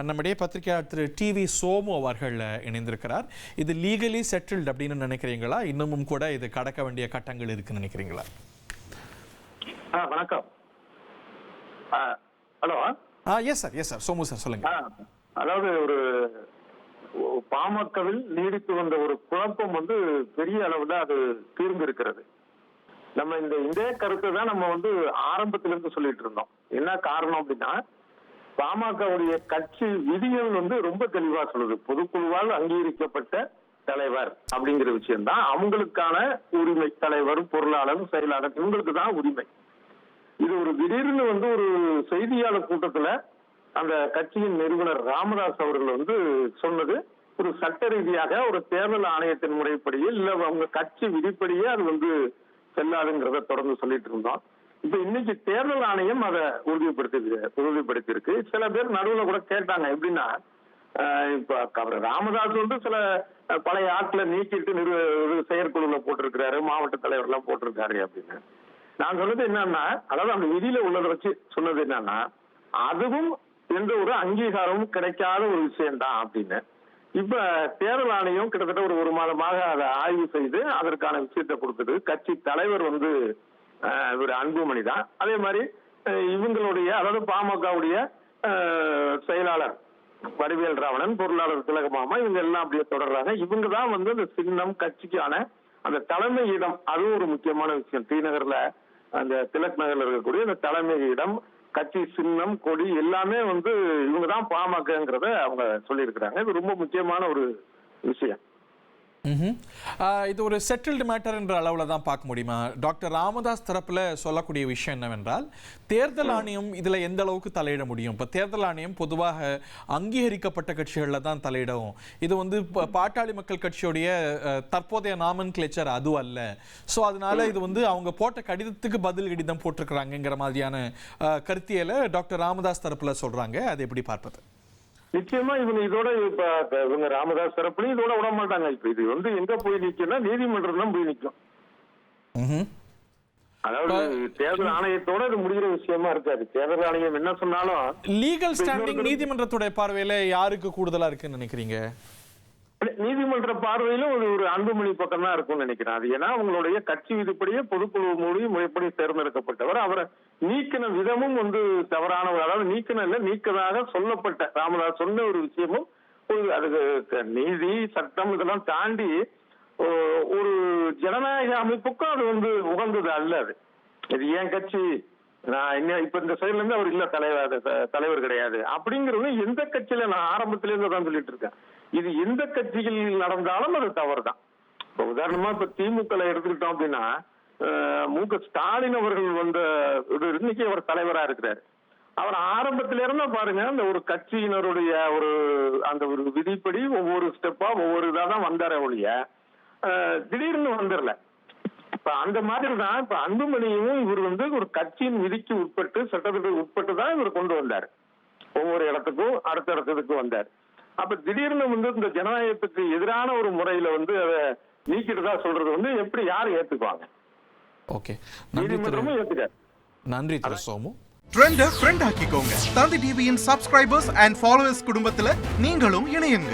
நம்முடைய பத்திரிகையாளர் திரு டிவி சோமு அவர்கள் இணைந்திருக்கிறார். இது லீகலி செட்டில்டு அப்படின்னு நினைக்கிறீங்களா? இன்னமும் கூட இது கடக்க வேண்டிய கட்டங்கள் இருக்குன்னு நினைக்கிறீங்களா? வணக்கம். Hello. Yes sir Somu sir சொல்லுங்க. அதாவது ஒரு பாமகவில் நீடித்து வந்த ஒரு குழப்பம் பெரிய அளவுல அது தீர்ந்து இருக்கிறது. நம்ம இந்த கருத்தை தான் நம்ம ஆரம்பத்திலிருந்து சொல்லிட்டு இருந்தோம். என்ன காரணம் அப்படின்னா, பாமகவுடைய கட்சி விதிகள் ரொம்ப தெளிவா சொல்லுது. பொதுக்குழுவால் அங்கீகரிக்கப்பட்ட தலைவர் அப்படிங்கிற விஷயம் தான் அவங்களுக்கான உரிமை. தலைவர், பொருளாளர், செயலாளர் இவங்களுக்கு தான் உரிமை. இது ஒரு திடீர்னு ஒரு செய்தியாளர் கூட்டத்துல அந்த கட்சியின் நிறுவனர் ராமதாஸ் அவர்கள் சொன்னது ஒரு சட்ட ரீதியாக ஒரு தேர்தல் ஆணையத்தின் முறைப்படியே இல்ல அவங்க கட்சி விதிப்படியே அது செல்லாதுங்கிறத தொடர்ந்து சொல்லிட்டு இருந்தோம். இப்ப இன்னைக்கு தேர்தல் ஆணையம் அதை உறுதிப்படுத்தியிருக்கு. சில பேர் நடுவில் கூட கேட்டாங்க, எப்படின்னா இப்ப ராமதாஸ் சில பழைய ஆட்களை நீக்கிட்டு செயற்குழுல போட்டிருக்கிறாரு, மாவட்ட தலைவர் எல்லாம் போட்டிருக்காரு அப்படின்னு. நான் சொன்னது என்னன்னா, அதாவது அந்த விதியில உள்ளதை வச்சு சொன்னது என்னன்னா, அதுவும் எந்த ஒரு அங்கீகாரமும் கிடைக்காத ஒரு விஷயம்தான் அப்படின்னு. இப்ப தேர்தல் ஆணையம் கிட்டத்தட்ட ஒரு மாதமாக அதை ஆய்வு செய்து அதற்கான விஷயத்தை கொடுத்தது. கட்சி தலைவர் இவர் அன்புமணி தான். அதே மாதிரி இவங்களுடைய, அதாவது பாமகவுடைய செயலாளர் வடிவேல் ராவணன், பொருளாளர் திலகமாமா, இவங்க எல்லாம் அப்படியே தொடர்றாங்க. இவங்க தான் அந்த சின்னம் கட்சிக்கான அந்த தலைமை இடம், அதுவும் ஒரு முக்கியமான விஷயம். ஸ்ரீநகர்ல அந்த திலக் நகர்ல இருக்கக்கூடிய அந்த தலைமை இடம், கட்சி சின்னம், கொடி எல்லாமே இவங்க தான் பாமகங்கிறத அவங்க சொல்லியிருக்கிறாங்க. இது ரொம்ப முக்கியமான ஒரு விஷயம். இது ஒரு செட்டில்டு மேட்டர் என்ற அளவில் தான் பார்க்க முடியுமா? டாக்டர் ராமதாஸ் தரப்புல சொல்லக்கூடிய விஷயம் என்னவென்றால், தேர்தல் ஆணையம் இதுல எந்த அளவுக்கு தலையிட முடியும்? இப்போ தேர்தல் ஆணையம் பொதுவாக அங்கீகரிக்கப்பட்ட கட்சிகளில் தான் தலையிடும். இது பாட்டாளி மக்கள் கட்சியுடைய தற்போதைய நாமன் கிளேச்சர் அது அல்ல. ஸோ அதனால இது அவங்க போட்ட கடிதத்துக்கு பதில் கடிதம் போட்டிருக்கிறாங்கிற மாதிரியான கருத்தியலை டாக்டர் ராமதாஸ் தரப்புல சொல்றாங்க. அதை எப்படி பார்ப்பது? நிச்சயமா இதோட இவங்க ராமதாஸ் தரப்புலையும் இதோட விட மாட்டாங்க. இப்ப இது எங்க போய் நிக்கும்னா, நீதிமன்றம் தான் போய் நிற்கும். அதாவது தேர்தல் ஆணையத்தோட இது முடிகிற விஷயமா இருக்காது. தேர்தல் ஆணையம் என்ன சொன்னாலும் லீகல் ஸ்டாண்டிங் நீதிமன்றத்துடைய பார்வையில யாருக்கு கூடுதலா இருக்குன்னு நினைக்கிறீங்க? நீதிமன்ற பார்வையிலும் ஒரு அன்புமணி பக்கம் தான் இருக்கும்னு நினைக்கிறேன். அது ஏன்னா அவங்களுடைய கட்சி விதிப்படியே பொதுக்குழு மூலம் முறைப்படி தேர்ந்தெடுக்கப்பட்டவர். அவரை நீக்கின விதமும் தவறானவர். அதாவது நீக்கதாக சொல்லப்பட்ட ராமதாஸ் சொன்ன ஒரு விஷயமும் அதுக்கு நீதி சட்டம் இதெல்லாம் தாண்டி ஒரு ஜனநாயக அமைப்புக்கும் அது உகந்தது அல்ல. அது இது ஏன் கட்சி, நான் இப்ப இந்த சைட்ல இருந்து அவர் இல்ல தலைவர் கிடையாது அப்படிங்கிறது எந்த கட்சியில நான் ஆரம்பத்தில இருந்து தான் சொல்லிட்டு இருக்கேன். இது எந்த கட்சியில் நடந்தாலும் அது தவறு தான். இப்ப உதாரணமா இப்ப திமுக எடுத்துக்கிட்டோம் அப்படின்னா, மு.க. ஸ்டாலின் அவர்கள் இன்னைக்கு அவர் தலைவரா இருக்கிறாரு. அவர் ஆரம்பத்தில இருந்தா பாருங்க, அந்த ஒரு கட்சியினருடைய அந்த ஒரு விதிப்படி ஒவ்வொரு ஸ்டெப்பா ஒவ்வொரு இதான் வந்தார ஒழிய திடீர்னு வந்துடல. இப்ப அந்த மாதிரி தான் இப்ப அன்புமணியும் இவர் ஒரு கட்சியின் விதிக்கு உட்பட்டு சட்டத்திற்கு உட்பட்டு தான் இவர் கொண்டு வந்தார். ஒவ்வொரு இடத்துக்கும் அடுத்த இடத்துக்கு வந்தார். அப்ப திடீர்னு இந்த ஜனநாயகத்துக்கு எதிரான ஒரு முறையில அதை நீக்கிட்டுதா சொல்றது எப்படி யாரு ஏத்துக்குவாங்க? ஓகே, நீதிமன்றமும் ஏத்துக்காது. நன்றி திரு சோமு. ட்ரெண்ட ஃப்ரெண்ட் ஆக்கிக்கோங்க. தந்தி டிவியின் சப்ஸ்கிரைபர்ஸ் அண்ட் ஃபாலோவர்ஸ் குடும்பத்துல நீங்களும் இணையுங்க.